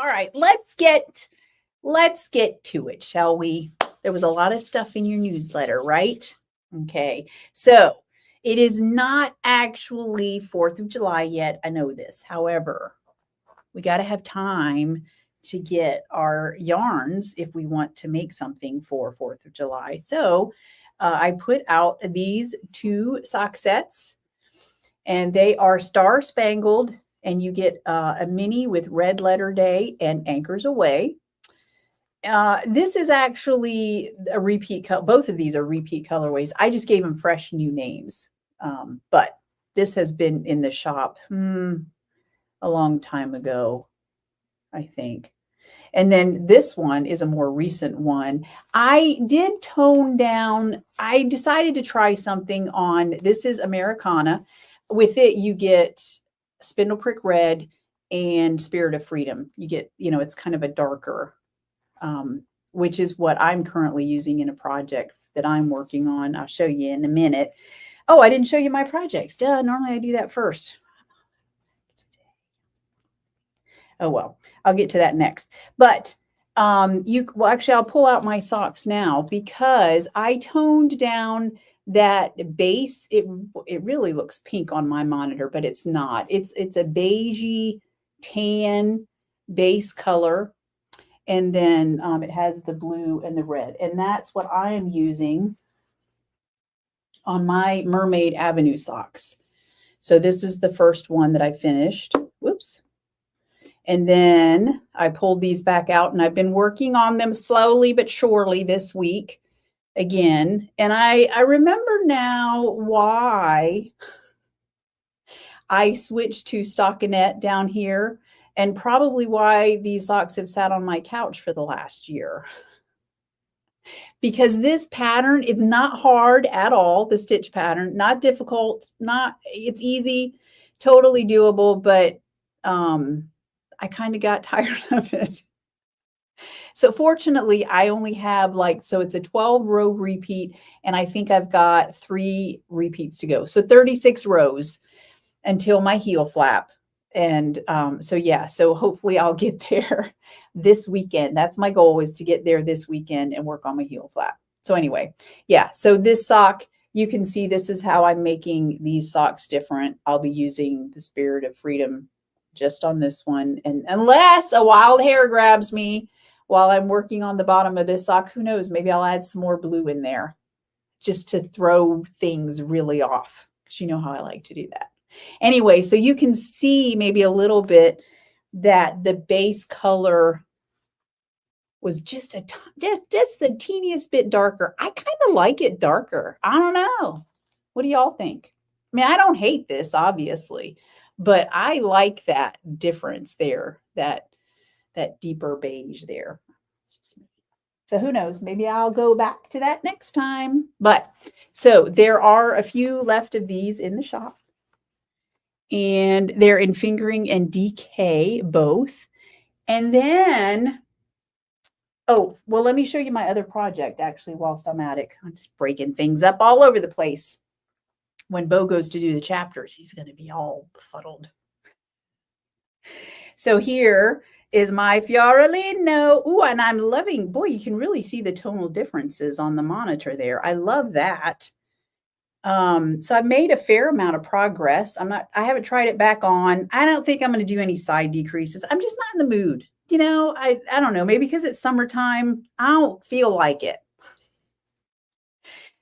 All right, let's get to it, shall we? There was a lot of stuff in your newsletter, right? Okay, so it is not actually 4th of July yet. I know this. However, we got to have time to get our yarns if we want to make something for 4th of July. So I put out these 2 sock sets, and they are Star Spangled, and you get a mini with Red Letter Day and Anchors Away. This is actually a repeat. Both of these are repeat colorways. I just gave them fresh new names. But this has been in the shop a long time ago, I think. And then this one is a more recent one. I did tone down. I decided to try something on, this is Americana. With it, you get Spindle Prick Red and Spirit of Freedom. You get, it's kind of a darker, which is what I'm currently using in a project that I'm working on. I'll show you in a minute. Oh, I didn't show you my projects. Duh, normally I do that first. Oh, well, I'll get to that next. But actually, I'll pull out my socks now because I toned down that base. It really looks pink on my monitor, but it's not. It's a beigey tan base color. And then it has the blue and the red. And that's what I am using on my Mermaid Avenue socks. So this is the first one that I finished. Whoops. And then I pulled these back out, and I've been working on them slowly but surely this week again. And I remember now why I switched to stockinette down here, and probably why these socks have sat on my couch for the last year. Because this pattern is not hard at all, the stitch pattern, not difficult, it's easy, totally doable, but I kind of got tired of it. So fortunately, I only have so it's a 12-row repeat, and I think I've got 3 repeats to go. So 36 rows until my heel flap. And so hopefully I'll get there this weekend. That's my goal, is to get there this weekend and work on my heel flap. So anyway, yeah, so this sock, you can see this is how I'm making these socks different. I'll be using the Spirit of Freedom just on this one. And unless a wild hair grabs me while I'm working on the bottom of this sock, who knows, maybe I'll add some more blue in there just to throw things really off, because you know how I like to do that. Anyway, so you can see maybe a little bit that the base color was just the teeniest bit darker. I kind of like it darker. I don't know. What do y'all think? I mean, I don't hate this, obviously, but I like that difference there, that deeper beige there. So who knows? Maybe I'll go back to that next time. But so there are a few left of these in the shop. And they're in Fingering and DK both. And then, oh, well, let me show you my other project, actually, whilst I'm at it. I'm just breaking things up all over the place. When Bo goes to do the chapters, he's going to be all befuddled. So here is my Fiorellino. Ooh, and I'm loving, boy, you can really see the tonal differences on the monitor there. I love that. So I've made a fair amount of progress. I haven't tried it back on. I don't think I'm going to do any side decreases. I'm just not in the mood. I don't know, maybe because it's summertime, I don't feel like it.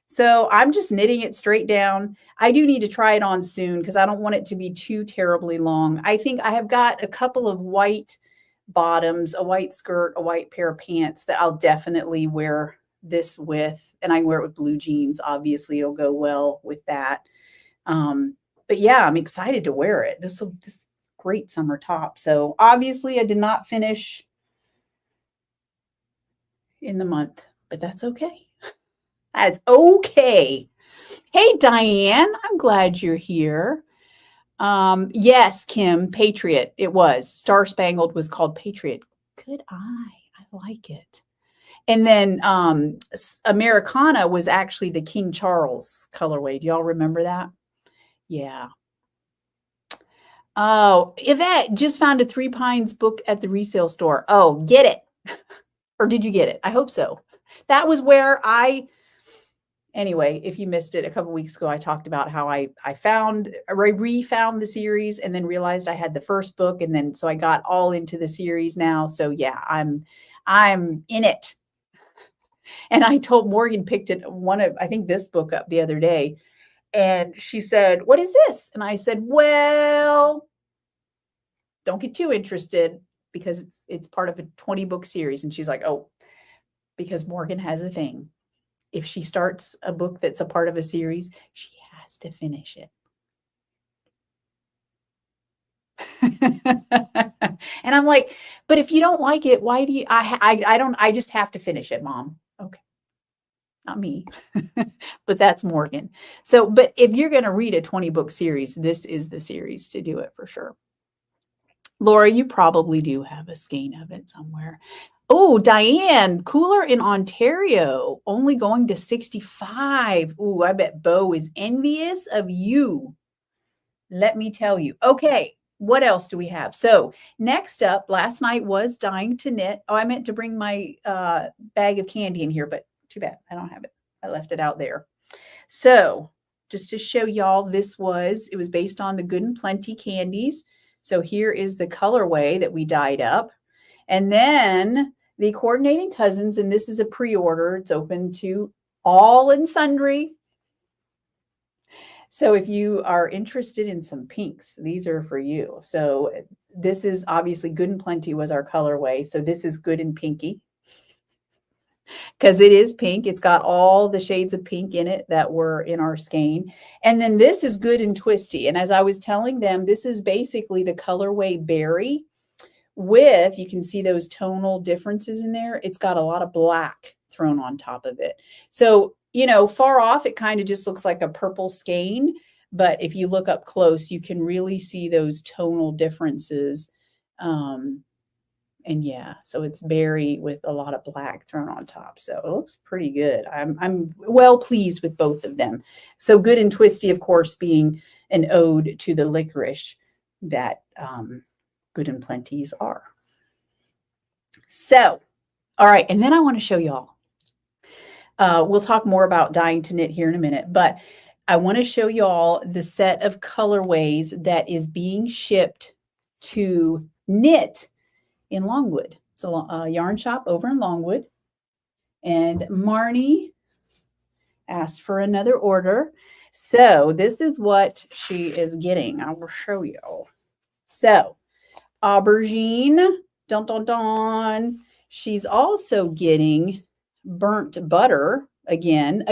So I'm just knitting it straight down. I do need to try it on soon because I don't want it to be too terribly long. I think I have got a couple of white bottoms, a white skirt, a white pair of pants that I'll definitely wear this with, and I can wear it with blue jeans. Obviously, it'll go well with that. But yeah, I'm excited to wear it. This great summer top. So obviously, I did not finish in the month, but that's okay. That's okay. Hey, Diane, I'm glad you're here. Yes, Kim, Patriot. It was. Star Spangled was called Patriot. Good eye. I like it. And then Americana was actually the King Charles colorway. Do y'all remember that? Yeah. Oh, Yvette just found a Three Pines book at the resale store. Oh, get it. Or did you get it? I hope so. That was where anyway, if you missed it a couple weeks ago, I talked about how I refound the series and then realized I had the first book. And then, so I got all into the series now. So yeah, I'm in it. And I told Morgan picked it I think this book up the other day. And she said, "What is this?" And I said, "Well, don't get too interested because it's part of a 20 book series." And she's like, "Oh, because Morgan has a thing. If she starts a book that's a part of a series, she has to finish it." And I'm like, "But if you don't like it, why do you I just have to finish it, Mom." Okay. Not me, but that's Morgan. So, but if you're going to read a 20 book series, this is the series to do it for sure. Laura, you probably do have a skein of it somewhere. Oh, Diane, cooler in Ontario, only going to 65. Ooh, I bet Bo is envious of you. Let me tell you. Okay, what else do we have? So next up, last night was Dying to Knit. Oh, I meant to bring my bag of candy in here, but too bad. I don't have it. I left it out there. So just to show y'all, it was based on the Good and Plenty candies. So here is the colorway that we dyed up. And then the Coordinating Cousins, and this is a pre-order. It's open to all and sundry. So if you are interested in some pinks, these are for you. So this is obviously Good and Plenty was our colorway. So this is Good and Pinky because it is pink. It's got all the shades of pink in it that were in our skein. And then this is Good and Twisty. And as I was telling them, this is basically the colorway Berry with, you can see those tonal differences in there. It's got a lot of black thrown on top of it. So, far off, it kind of just looks like a purple skein. But if you look up close, you can really see those tonal differences. And yeah, so it's berry with a lot of black thrown on top. So it looks pretty good. I'm well pleased with both of them. So Good and Twisty, of course, being an ode to the licorice that Good and Plenty's are. So, all right. And then I want to show y'all. We'll talk more about Dying to Knit here in a minute, but I want to show y'all the set of colorways that is being shipped to Knit in Longwood. It's a yarn shop over in Longwood. And Marnie asked for another order. So this is what she is getting. I will show you. So aubergine, dun, dun, dun. She's also getting burnt butter again.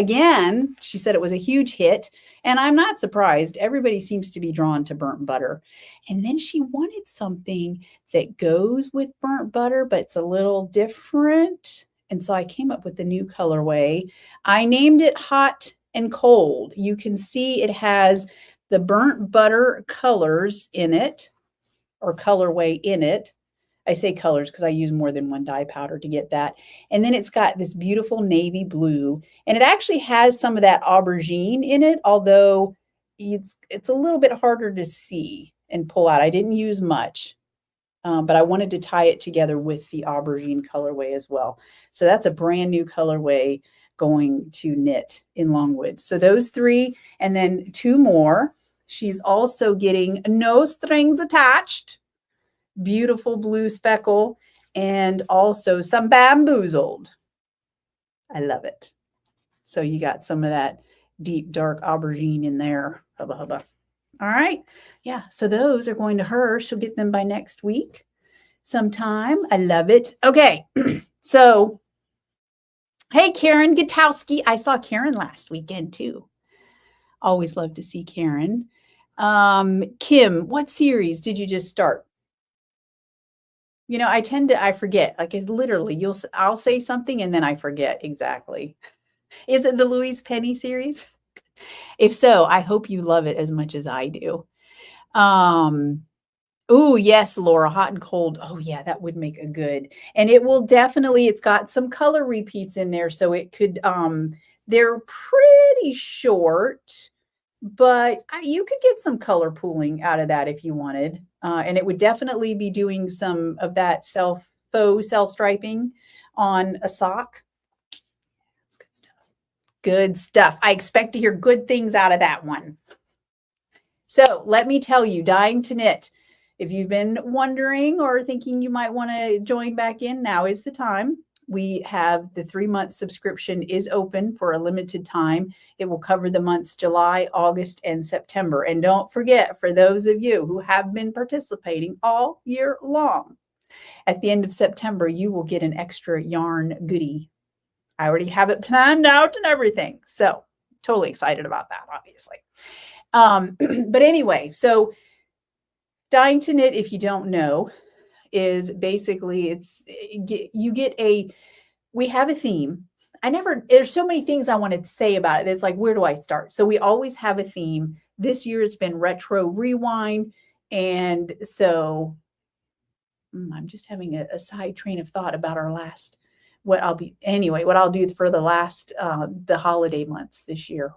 She said it was a huge hit, and I'm not surprised. Everybody seems to be drawn to burnt butter. And then she wanted something that goes with burnt butter, but it's a little different. And so I came up with the new colorway. I named it Hot and Cold. You can see it has the burnt butter colors in it, or colorway in it. I say colors because I use more than one dye powder to get that. And then it's got this beautiful navy blue, and it actually has some of that aubergine in it, although it's a little bit harder to see and pull out. I didn't use much, but I wanted to tie it together with the aubergine colorway as well. So that's a brand new colorway going to Knit in Longwood. So those three, and then two more. She's also getting No Strings Attached, beautiful blue speckle, and also some Bamboozled. I love it. So you got some of that deep dark aubergine in there. Hubba hubba. All right. Yeah. So those are going to her. She'll get them by next week sometime. I love it. Okay. So, hey, Karen Gutowski. I saw Karen last weekend too. Always love to see Karen. Kim, what series did you just start? I forget. Like, it literally, I'll say something and then I forget exactly. Is it the Louise Penny series? If so, I hope you love it as much as I do. Oh, yes, Laura, Hot and Cold. Oh, yeah, that would make a good. And it will definitely, it's got some color repeats in there. So it could, they're pretty short, but you could get some color pooling out of that if you wanted. And it would definitely be doing some of that faux self-striping on a sock. It's good stuff. Good stuff. I expect to hear good things out of that one. So let me tell you, Dying to Knit. If you've been wondering or thinking you might want to join back in, now is the time. We have the 3-month subscription is open for a limited time. It will cover the months July, August, and September. And don't forget, for those of you who have been participating all year long, at the end of September, you will get an extra yarn goodie. I already have it planned out and everything. So totally excited about that, obviously. But anyway, so Dying to Knit, if you don't know, is basically we have a theme. There's so many things I wanted to say about it. It's like, where do I start? So we always have a theme. This year has been retro rewind. And so I'm just having a side train of thought about what I'll do for the last, the holiday months this year.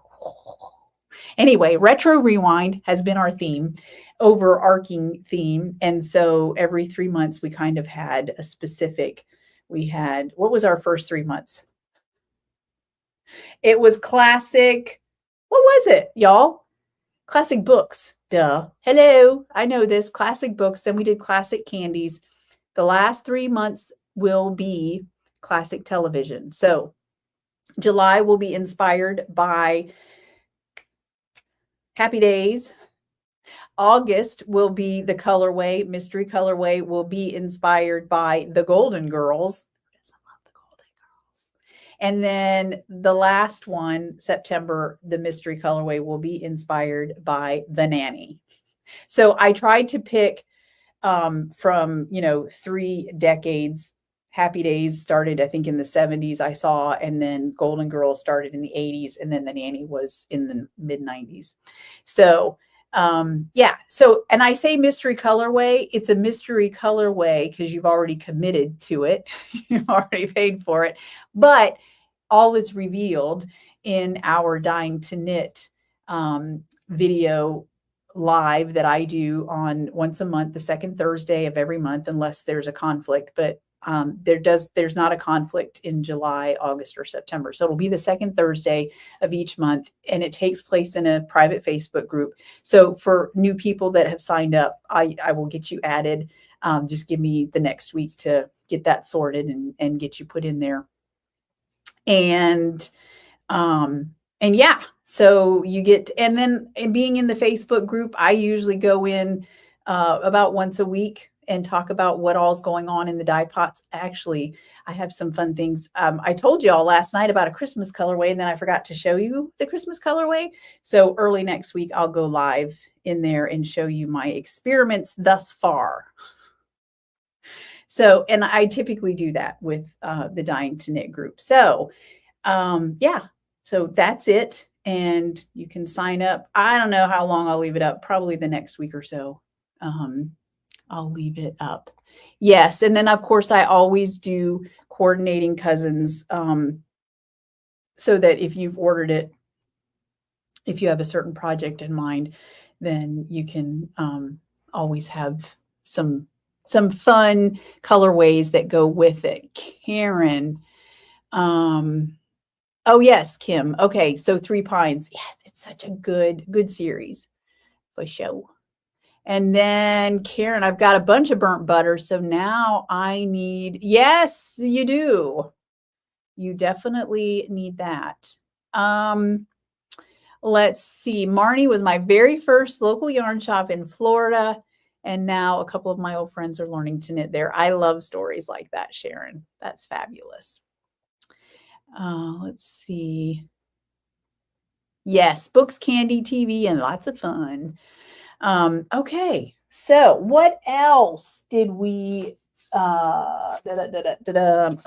Anyway, retro rewind has been our theme, overarching theme. And so every 3 months we kind of had a specific, what was our first 3 months? It was classic. What was it, y'all? Classic books. Duh. Hello. I know this. Classic books. Then we did classic candies. The last 3 months will be classic television. So July will be inspired by Happy Days. August will be the colorway, mystery colorway will be inspired by the Golden Girls. Who doesn't love the Golden Girls? And then the last one, September, the mystery colorway will be inspired by The Nanny. So I tried to pick from, 3 decades. Happy Days started, I think, in the 70s, I saw, and then Golden Girls started in the 80s, and then The Nanny was in the mid 90s. So, yeah. So, and I say mystery colorway, it's a mystery colorway because you've already committed to it. You've already paid for it, but all is revealed in our Dying to Knit video live that I do on once a month, the second Thursday of every month, unless there's a conflict, but there's not a conflict in July, August, or September. So it'll be the second Thursday of each month, and it takes place in a private Facebook group. So for new people that have signed up, I will get you added. Just give me the next week to get that sorted and get you put in there. And yeah, so you get, and then being in the Facebook group, I usually go in about once a week and talk about what all's going on in the dye pots. Actually, I have some fun things. I told you all last night about a Christmas colorway, and then I forgot to show you the Christmas colorway. So early next week, I'll go live in there and show you my experiments thus far. So, and I typically do that with the Dying to Knit group. So, yeah, so that's it. And you can sign up. I don't know how long I'll leave it up, probably the next week or so. I'll leave it up. Yes. And then of course I always do coordinating cousins. So that if you've ordered it, if you have a certain project in mind, then you can always have some fun colorways that go with it. Karen. Oh yes, Kim. Okay. So 3 Pines. Yes. It's such a good series for show. And then Karen, I've got a bunch of burnt butter. So now I need, yes, you do. You definitely need that. Let's see. Marnie was my very first local yarn shop in Florida. And now a couple of my old friends are learning to knit there. I love stories like that, Sharon. That's fabulous. Let's see. Yes, books, candy, TV, and lots of fun. Okay, so what else did we,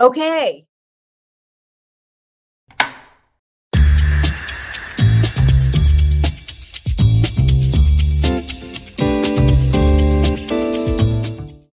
okay,